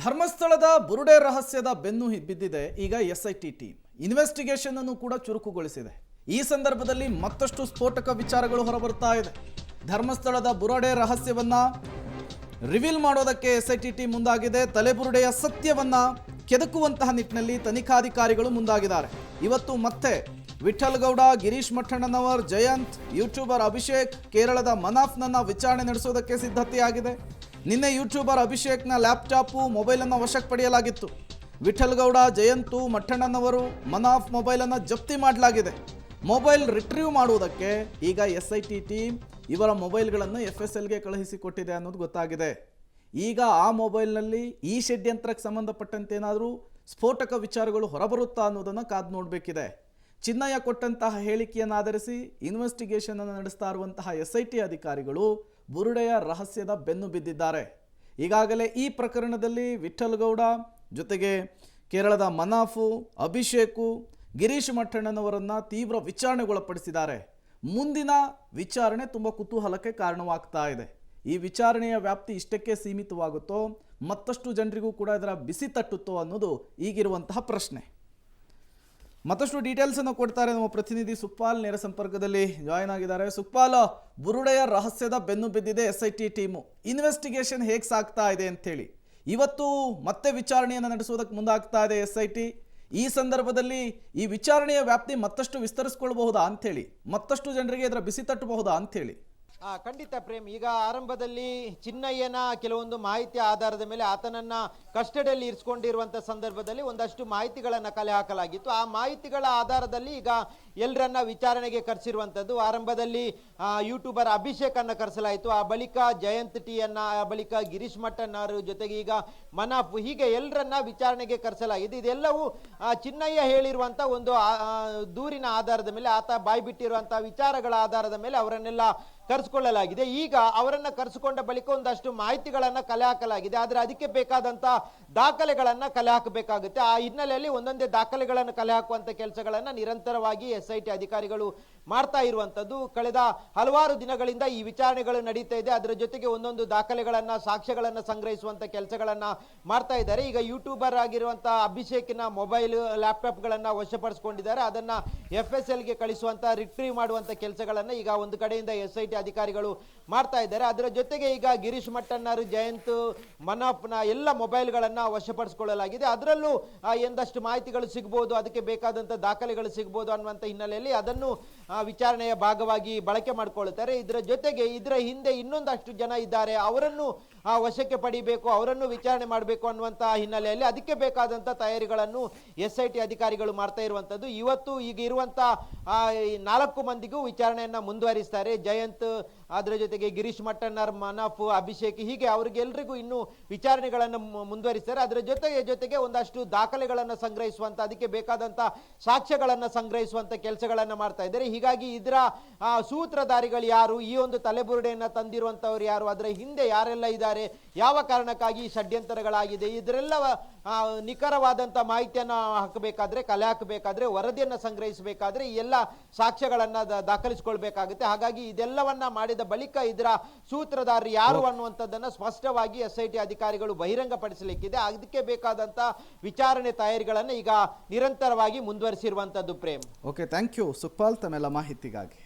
ಧರ್ಮಸ್ಥಳದ ಬುರುಡೆ ರಹಸ್ಯದ ಬೆನ್ನು ಬಿದ್ದಿದೆ ಈಗ ಎಸ್ಐಟಿ ಟೀಮ್. ಇನ್ವೆಸ್ಟಿಗೇಷನ್ ಅನ್ನು ಕೂಡ ಚುರುಕುಗೊಳಿಸಿದೆ. ಈ ಸಂದರ್ಭದಲ್ಲಿ ಮತ್ತಷ್ಟು ಸ್ಫೋಟಕ ವಿಚಾರಗಳು ಹೊರಬರ್ತಾ ಇದೆ. ಧರ್ಮಸ್ಥಳದ ಬುರುಡೆ ರಹಸ್ಯವನ್ನ ರಿವೀಲ್ ಮಾಡೋದಕ್ಕೆ ಎಸ್ಐಟಿ ಟೀಮ್ ಮುಂದಾಗಿದೆ. ತಲೆಬುರುಡೆಯ ಸತ್ಯವನ್ನ ಕೆದಕುವಂತಹ ನಿಟ್ಟಿನಲ್ಲಿ ತನಿಖಾಧಿಕಾರಿಗಳು ಮುಂದಾಗಿದ್ದಾರೆ. ಇವತ್ತು ಮತ್ತೆ ವಿಠಲ್ ಗೌಡ, ಗಿರೀಶ್ ಮಠಣ್ಣನವರ್, ಜಯಂತ್, ಯೂಟ್ಯೂಬರ್ ಅಭಿಷೇಕ್, ಕೇರಳದ ಮನಾಫ್ನನ್ನ ವಿಚಾರಣೆ ನಡೆಸೋದಕ್ಕೆ ಸಿದ್ಧತೆಯಾಗಿದೆ. ನಿನ್ನೆ ಯೂಟ್ಯೂಬರ್ ಅಭಿಷೇಕ್ನ ಲ್ಯಾಪ್ಟಾಪು ಮೊಬೈಲನ್ನು ವಶಕ್ಕೆ ಪಡೆಯಲಾಗಿತ್ತು. ವಿಠಲ್ ಗೌಡ, ಜಯಂತು, ಮಠಣ್ಣನವರು, ಮನಾಫ್ ಮೊಬೈಲನ್ನು ಜಪ್ತಿ ಮಾಡಲಾಗಿದೆ. ಮೊಬೈಲ್ ರಿಟ್ರೀವ್ ಮಾಡುವುದಕ್ಕೆ ಈಗ ಎಸ್ಐಟಿ ಟೀಮ್ ಇವರ ಮೊಬೈಲ್ಗಳನ್ನು FSLಗೆ ಕಳುಹಿಸಿಕೊಟ್ಟಿದೆ ಅನ್ನೋದು ಗೊತ್ತಾಗಿದೆ. ಈಗ ಆ ಮೊಬೈಲ್ನಲ್ಲಿ ಈ ಷಡ್ಯಂತ್ರಕ್ಕೆ ಸಂಬಂಧಪಟ್ಟಂತೆ ಏನಾದರೂ ಸ್ಫೋಟಕ ವಿಚಾರಗಳು ಹೊರಬರುತ್ತಾ ಅನ್ನೋದನ್ನು ಕಾದು ನೋಡಬೇಕಿದೆ. ಚಿನ್ನಯ್ಯ ಕೊಟ್ಟಂತಹ ಹೇಳಿಕೆಯನ್ನು ಆಧರಿಸಿ ಇನ್ವೆಸ್ಟಿಗೇಷನ್ ಅನ್ನು ನಡೆಸ್ತಾ ಇರುವಂತಹ SIT ಅಧಿಕಾರಿಗಳು ಬುರುಡೆಯ ರಹಸ್ಯದ ಬೆನ್ನು ಬಿದ್ದಿದ್ದಾರೆ. ಈಗಾಗಲೇ ಈ ಪ್ರಕರಣದಲ್ಲಿ ವಿಠಲ್ ಗೌಡ ಜೊತೆಗೆ ಕೇರಳದ ಮನಾಫು, ಅಭಿಷೇಕು, ಗಿರೀಶ್ ಮಠಣ್ಣನವರನ್ನು ತೀವ್ರ ವಿಚಾರಣೆಗೊಳಪಡಿಸಿದ್ದಾರೆ. ಮುಂದಿನ ವಿಚಾರಣೆ ತುಂಬ ಕುತೂಹಲಕ್ಕೆ ಕಾರಣವಾಗ್ತಾ ಇದೆ. ಈ ವಿಚಾರಣೆಯ ವ್ಯಾಪ್ತಿ ಇಷ್ಟಕ್ಕೆ ಸೀಮಿತವಾಗುತ್ತೋ ಮತ್ತಷ್ಟು ಜನರಿಗೂ ಕೂಡ ಇದರ ಬಿಸಿ ತಟ್ಟುತ್ತೋ ಅನ್ನೋದು ಈಗಿರುವಂತಹ ಪ್ರಶ್ನೆ. ಮತ್ತಷ್ಟು ಡೀಟೇಲ್ಸ್ ಅನ್ನು ಕೊಡ್ತಾರೆ ನಮ್ಮ ಪ್ರತಿನಿಧಿ ಸುಕ್ಪಾಲ್. ನೇರ ಸಂಪರ್ಕದಲ್ಲಿ ಜಾಯಿನ್ ಆಗಿದ್ದಾರೆ. ಸುಕ್ಪಾಲ್, ಬುರುಡೆಯ ರಹಸ್ಯದ ಬೆನ್ನು ಬಿದ್ದಿದೆ SIT ಟೀಮು. ಇನ್ವೆಸ್ಟಿಗೇಷನ್ ಹೇಗೆ ಸಾಗ್ತಾ ಇದೆ ಅಂತೇಳಿ ಇವತ್ತು ಮತ್ತೆ ವಿಚಾರಣೆಯನ್ನು ನಡೆಸುವುದಕ್ಕೆ ಮುಂದಾಗ್ತಾ ಇದೆ SIT. ಈ ಸಂದರ್ಭದಲ್ಲಿ ಈ ವಿಚಾರಣೆಯ ವ್ಯಾಪ್ತಿ ಮತ್ತಷ್ಟು ವಿಸ್ತರಿಸಿಕೊಳ್ಳಬಹುದಾ ಅಂಥೇಳಿ, ಮತ್ತಷ್ಟು ಜನರಿಗೆ ಇದರ ಬಿಸಿ ತಟ್ಟಬಹುದಾ ಅಂಥೇಳಿ? ಖಂಡಿತ ಪ್ರೇಮ್. ಈಗ ಆರಂಭದಲ್ಲಿ ಚಿನ್ನಯ್ಯನ ಕೆಲವೊಂದು ಮಾಹಿತಿ ಆಧಾರದ ಮೇಲೆ ಆತನನ್ನ ಕಸ್ಟಡಿಯಲ್ಲಿ ಇರಿಸಿಕೊಂಡಿರುವಂಥ ಸಂದರ್ಭದಲ್ಲಿ ಒಂದಷ್ಟು ಮಾಹಿತಿಗಳನ್ನು ಕಲೆ ಹಾಕಲಾಗಿತ್ತು. ಆ ಮಾಹಿತಿಗಳ ಆಧಾರದಲ್ಲಿ ಈಗ ಎಲ್ಲರನ್ನ ವಿಚಾರಣೆಗೆ ಕರೆಸಿರುವಂಥದ್ದು. ಆರಂಭದಲ್ಲಿ ಯೂಟ್ಯೂಬರ್ ಅಭಿಷೇಕನ್ನು ಕರೆಸಲಾಯಿತು, ಆ ಬಳಿಕ ಜಯಂತ್ ಟಿಯನ್ನ, ಆ ಬಳಿಕ ಗಿರೀಶ್ ಮಠಣ್ಣರು, ಜೊತೆಗೆ ಈಗ ಮನಾಫ್, ಹೀಗೆ ಎಲ್ಲರನ್ನ ವಿಚಾರಣೆಗೆ ಕರೆಸಲಾಗಿದೆ. ಇದೆಲ್ಲವೂ ಚಿನ್ನಯ್ಯ ಹೇಳಿರುವಂಥ ಒಂದು ದೂರಿನ ಆಧಾರದ ಮೇಲೆ, ಆತ ಬಾಯ್ಬಿಟ್ಟಿರುವಂತಹ ವಿಚಾರಗಳ ಆಧಾರದ ಮೇಲೆ ಅವರನ್ನೆಲ್ಲ ಕರೆಸಿಕೊಳ್ಳಲಾಗಿದೆ. ಈಗ ಅವರನ್ನ ಕರೆಸಿಕೊಂಡ ಬಳಿಕ ಒಂದಷ್ಟು ಮಾಹಿತಿಗಳನ್ನ ಕಲೆ ಹಾಕಲಾಗಿದೆ. ಆದ್ರೆ ಅದಕ್ಕೆ ಬೇಕಾದಂತ ದಾಖಲೆಗಳನ್ನ ಕಲೆ ಹಾಕಬೇಕಾಗುತ್ತೆ. ಆ ಹಿನ್ನೆಲೆಯಲ್ಲಿ ಒಂದೊಂದೇ ದಾಖಲೆಗಳನ್ನು ಕಲೆ ಹಾಕುವಂತ ಕೆಲಸಗಳನ್ನ ನಿರಂತರವಾಗಿ SIT ಅಧಿಕಾರಿಗಳು ಮಾಡ್ತಾ ಇರುವಂತದ್ದು. ಕಳೆದ ಹಲವಾರು ದಿನಗಳಿಂದ ಈ ವಿಚಾರಣೆಗಳು ನಡೀತಾ ಇದೆ. ಅದರ ಜೊತೆಗೆ ಒಂದೊಂದು ದಾಖಲೆಗಳನ್ನ, ಸಾಕ್ಷ್ಯಗಳನ್ನ ಸಂಗ್ರಹಿಸುವಂತ ಕೆಲಸಗಳನ್ನ ಮಾಡ್ತಾ ಇದ್ದಾರೆ. ಈಗ ಯೂಟ್ಯೂಬರ್ ಆಗಿರುವಂತಹ ಅಭಿಷೇಕಿನ ಮೊಬೈಲ್, ಲ್ಯಾಪ್ಟಾಪ್ ಗಳನ್ನ ವಶಪಡಿಸಿಕೊಂಡಿದ್ದಾರೆ. ಅದನ್ನ FSLಗೆ ಕಳಿಸುವಂತ, ರಿಟ್ರೀವ್ ಮಾಡುವಂತ ಕೆಲಸಗಳನ್ನ ಈಗ ಒಂದು ಕಡೆಯಿಂದ SIT ಅಧಿಕಾರಿಗಳು ಮಾಡ್ತಾ ಇದ್ದಾರೆ. ಅದರ ಜೊತೆಗೆ ಈಗ ಗಿರೀಶ್ ಮಠಣ್ಣರು, ಜಯಂತ್, ಮನಾಫ್ನ ಎಲ್ಲ ಮೊಬೈಲ್ಗಳನ್ನ ವಶಪಡಿಸಿಕೊಳ್ಳಲಾಗಿದೆ. ಅದರಲ್ಲೂ ಎಂದಷ್ಟು ಮಾಹಿತಿಗಳು ಸಿಗಬಹುದು, ಅದಕ್ಕೆ ಬೇಕಾದಂತ ದಾಖಲೆಗಳು ಸಿಗಬಹುದು ಅನ್ನುವಂಥ ಹಿನ್ನೆಲೆಯಲ್ಲಿ ಅದನ್ನು ವಿಚಾರಣೆಯ ಭಾಗವಾಗಿ ಬಳಕೆ ಮಾಡಿಕೊಳ್ಳುತ್ತಾರೆ. ಇದರ ಜೊತೆಗೆ ಇದರ ಹಿಂದೆ ಇನ್ನೊಂದಷ್ಟು ಜನ ಇದ್ದಾರೆ, ಅವರನ್ನು ವಶಕ್ಕೆ ಪಡಿಬೇಕು, ಅವರನ್ನು ವಿಚಾರಣೆ ಮಾಡಬೇಕು ಅನ್ನುವಂತಹ ಹಿನ್ನೆಲೆಯಲ್ಲಿ ಅದಕ್ಕೆ ಬೇಕಾದಂತ ತಯಾರಿಗಳನ್ನು SIT ಅಧಿಕಾರಿಗಳು ಮಾಡ್ತಾ ಇರುವಂತದ್ದು. ಇವತ್ತು ಈಗ ಇರುವಂತ 4 ಮಂದಿಗೂ ವಿಚಾರಣೆಯನ್ನ ಮುಂದುವರಿಸ್ತಾರೆ. ಜಯಂತ್, ಅದರ ಜೊತೆಗೆ ಗಿರೀಶ್ ಮಠಣ್ಣರ್, ಮನಾಫ್, ಅಭಿಷೇಕ್, ಹೀಗೆ ಅವರಿಗೆಲ್ಲರಿಗೂ ಇನ್ನು ವಿಚಾರಣೆಗಳನ್ನು ಮುಂದುವರಿಸ್ತಾರೆ. ಅದರ ಜೊತೆಗೆ ಒಂದಷ್ಟು ದಾಖಲೆಗಳನ್ನು ಸಂಗ್ರಹಿಸುವಂತ, ಅದಕ್ಕೆ ಬೇಕಾದಂತ ಸಾಕ್ಷ್ಯಗಳನ್ನು ಸಂಗ್ರಹಿಸುವಂತ ಕೆಲಸಗಳನ್ನ ಮಾಡ್ತಾ ಇದ್ದಾರೆ. ಹೀಗಾಗಿ ಇದರ ಸೂತ್ರಧಾರಿಗಳು ಯಾರು, ಈ ಒಂದು ತಲೆಬುರುಡೆಯನ್ನ ತಂದಿರುವಂತವ್ರು ಯಾರು, ಅದರ ಹಿಂದೆ ಯಾರೆಲ್ಲ ಇದ್ದಾರೆ, ಯಾವ ಕಾರಣಕ್ಕಾಗಿ ಷಡ್ಯಂತರಗಳಾಗಿದೆ, ಇದರೆಲ್ಲ ನಿಖರವಾದಂತ ಮಾಹಿತಿಯನ್ನು ಹಾಕಬೇಕಾದ್ರೆ, ಕಲೆ ಹಾಕಬೇಕಾದ್ರೆ, ವರದಿಯನ್ನ ಸಂಗ್ರಹಿಸಬೇಕಾದ್ರೆ ಈ ಎಲ್ಲ ಸಾಕ್ಷ್ಯಗಳನ್ನ ದಾಖಲಿಸಿಕೊಳ್ಬೇಕಾಗುತ್ತೆ. ಹಾಗಾಗಿ ಇದೆಲ್ಲವನ್ನ ಮಾಡಿದ ಬಳಿಕ ಇದರ ಸೂತ್ರಧಾರ ಯಾರು ಅನ್ನುವಂಥದ್ದನ್ನ ಸ್ಪಷ್ಟವಾಗಿ SIT ಅಧಿಕಾರಿಗಳು ಬಹಿರಂಗಪಡಿಸಲಿಕ್ಕಿದೆ. ಅದಕ್ಕೆ ಬೇಕಾದಂತ ವಿಚಾರಣೆ ತಯಾರಿಗಳನ್ನು ಈಗ ನಿರಂತರವಾಗಿ ಮುಂದುವರಿಸಿರುವಂತದ್ದು. Prem, okay, thank you Sukhpal ತಮ್ಮೆಲ್ಲ ಮಾಹಿತಿಗಾಗಿ.